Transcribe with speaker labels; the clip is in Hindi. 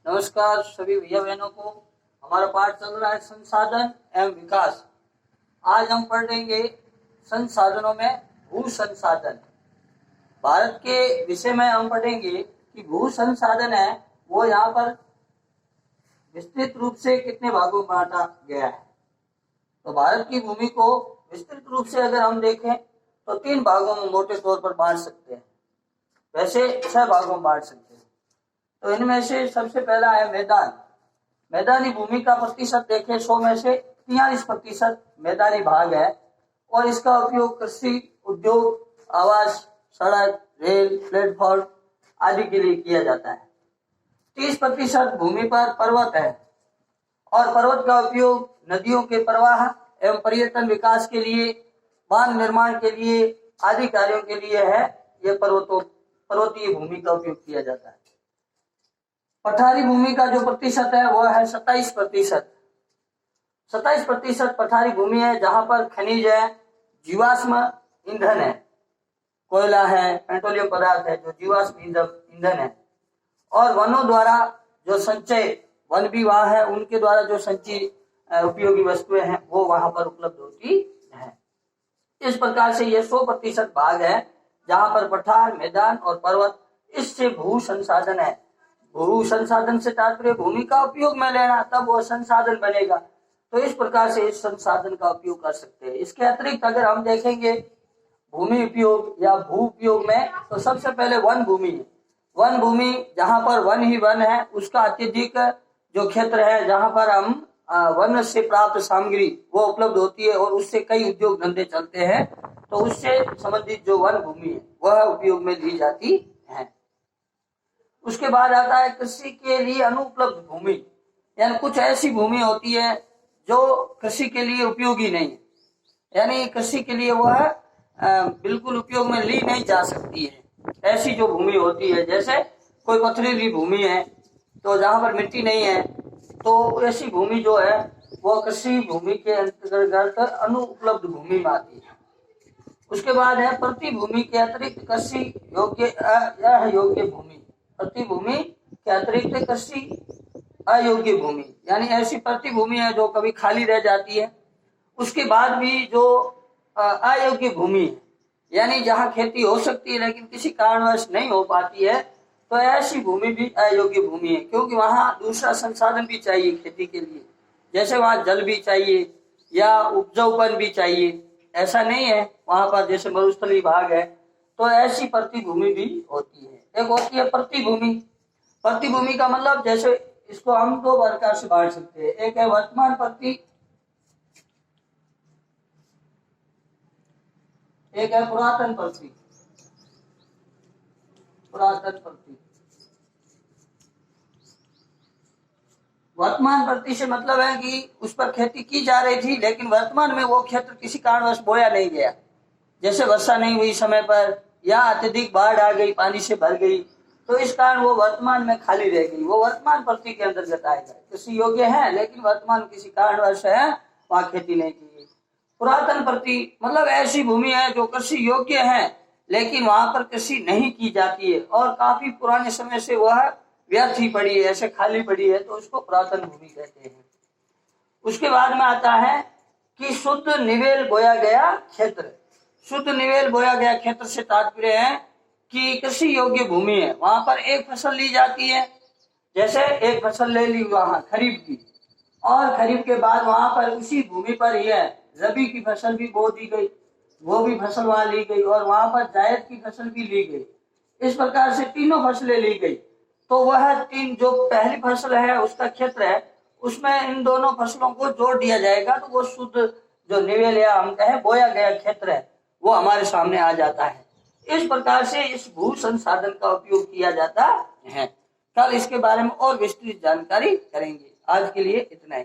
Speaker 1: नमस्कार सभी भैया बहनों को। हमारा पाठ चल रहा है संसाधन एवं विकास। आज हम पढ़ेंगे संसाधनों में भू संसाधन। भारत के विषय में हम पढ़ेंगे कि भू संसाधन है वो यहाँ पर विस्तृत रूप से कितने भागों में बांटा गया है। तो भारत की भूमि को विस्तृत रूप से अगर हम देखें तो 3 भागों में मोटे तौर पर बांट सकते हैं, वैसे 6 भागों में बांट सकते हैं। तो इनमें से सबसे पहला है मैदान। मैदानी भूमि का प्रतिशत देखें 100 में से 43% मैदानी भाग है और इसका उपयोग कृषि, उद्योग, आवास, सड़क, रेल, प्लेटफॉर्म आदि के लिए किया जाता है। 30% भूमि पर पर्वत है और पर्वत का उपयोग नदियों के प्रवाह एवं पर्यटन विकास के लिए, बांध निर्माण के लिए आदि कार्यों के लिए है। यह पर्वतीय भूमि का उपयोग किया जाता है। पठारी भूमि का जो प्रतिशत है वह है 27%। 27% पठारी भूमि है जहां पर खनिज है, जीवाश्म ईंधन है, कोयला है, पेट्रोलियम पदार्थ है जो जीवाश्म ईंधन है, और वनों द्वारा जो संचय, वन विभाग है उनके द्वारा जो संचय उपयोगी वस्तुएं हैं वो वहां पर उपलब्ध होती है। इस प्रकार से ये 100% भाग है जहां पर पठार, मैदान और पर्वत, इससे भू संसाधन है। भू संसाधन से तात्पर्य भूमि का उपयोग में लेना, तब वह संसाधन बनेगा। तो इस प्रकार से इस संसाधन का उपयोग कर सकते हैं। इसके अतिरिक्त अगर हम देखेंगे भूमि उपयोग या भू उपयोग में, तो सबसे पहले वन भूमि है। वन भूमि जहां पर वन ही वन है, उसका अत्यधिक जो क्षेत्र है जहां पर हम वन से प्राप्त सामग्री वो उपलब्ध होती है और उससे कई उद्योग धंधे चलते हैं, तो उससे संबंधित जो वन भूमि है वह उपयोग में ली जाती है। उसके बाद आता है कृषि के लिए अनुपलब्ध भूमि, यानी कुछ ऐसी भूमि होती है जो कृषि के लिए उपयोगी नहीं है, यानी कृषि के लिए वह बिल्कुल उपयोग में ली नहीं जा सकती है। ऐसी जो भूमि होती है, जैसे कोई पथरीली भूमि है तो जहां पर मिट्टी नहीं है, तो ऐसी भूमि जो है वो कृषि भूमि के अंतर्गत अनुपलब्ध भूमि में आती है। उसके बाद है प्रति भूमि के अतिरिक्त कृषि योग्य अयोग्य भूमि। प्रति भूमि के अतिरिक्त कृषि अयोग्य भूमि, यानी ऐसी प्रति भूमि है जो कभी खाली रह जाती है। उसके बाद भी जो अयोग्य भूमि है, यानी जहाँ खेती हो सकती है लेकिन किसी कारणवश नहीं हो पाती है, तो ऐसी भूमि भी अयोग्य भूमि है, क्योंकि वहां दूसरा संसाधन भी चाहिए खेती के लिए। जैसे वहां जल भी चाहिए या उपजाऊपन भी चाहिए, ऐसा नहीं है वहां पर, जैसे मरुस्थलीय भाग है, तो ऐसी प्रतिभूमि भी होती है। एक होती है प्रतिभूमि। प्रतिभूमि का मतलब, जैसे इसको हम 2 प्रकार से बांट सकते हैं। एक है वर्तमान प्रति, एक है पुरातन प्रति। पुरातन प्रति, वर्तमान प्रति से मतलब है कि उस पर खेती की जा रही थी लेकिन वर्तमान में वो क्षेत्र किसी कारणवश बोया नहीं गया, जैसे वर्षा नहीं हुई समय पर या अत्यधिक बाढ़ आ गई, पानी से भर गई, तो इस कारण वो वर्तमान में खाली रह गई। वो वर्तमान प्रति के अंतर्गत आएगा। कृषि योग्य है लेकिन वर्तमान किसी कारणवश है वहां खेती नहीं की गई। पुरातन प्रति मतलब ऐसी भूमि है जो कृषि योग्य है लेकिन वहां पर कृषि नहीं की जाती है और काफी पुराने समय से वह व्यर्थ ही पड़ी है, ऐसे खाली पड़ी है, तो उसको पुरातन भूमि कहते हैं। उसके बाद में आता है कि शुद्ध निवेल बोया गया क्षेत्र। शुद्ध निवेल बोया गया क्षेत्र से तात्पर्य है कि कृषि योग्य भूमि है, वहां पर एक फसल ली जाती है। जैसे एक फसल ले ली वहां खरीफ की, और खरीफ के बाद वहां पर उसी भूमि पर ही है रबी की फसल भी बो दी गई, वो भी फसल वहां ली गई, और वहां पर जायद की फसल भी ली गई। इस प्रकार से तीनों फसलें ली गई। तो वह 3 जो पहली फसल है उसका क्षेत्र है, उसमें इन दोनों फसलों को जोड़ दिया जाएगा, तो वो शुद्ध जो निवेल या हम कहें बोया गया क्षेत्र है वो हमारे सामने आ जाता है। इस प्रकार से इस भू संसाधन का उपयोग किया जाता है। कल इसके बारे में और विस्तृत जानकारी करेंगे। आज के लिए इतना ही।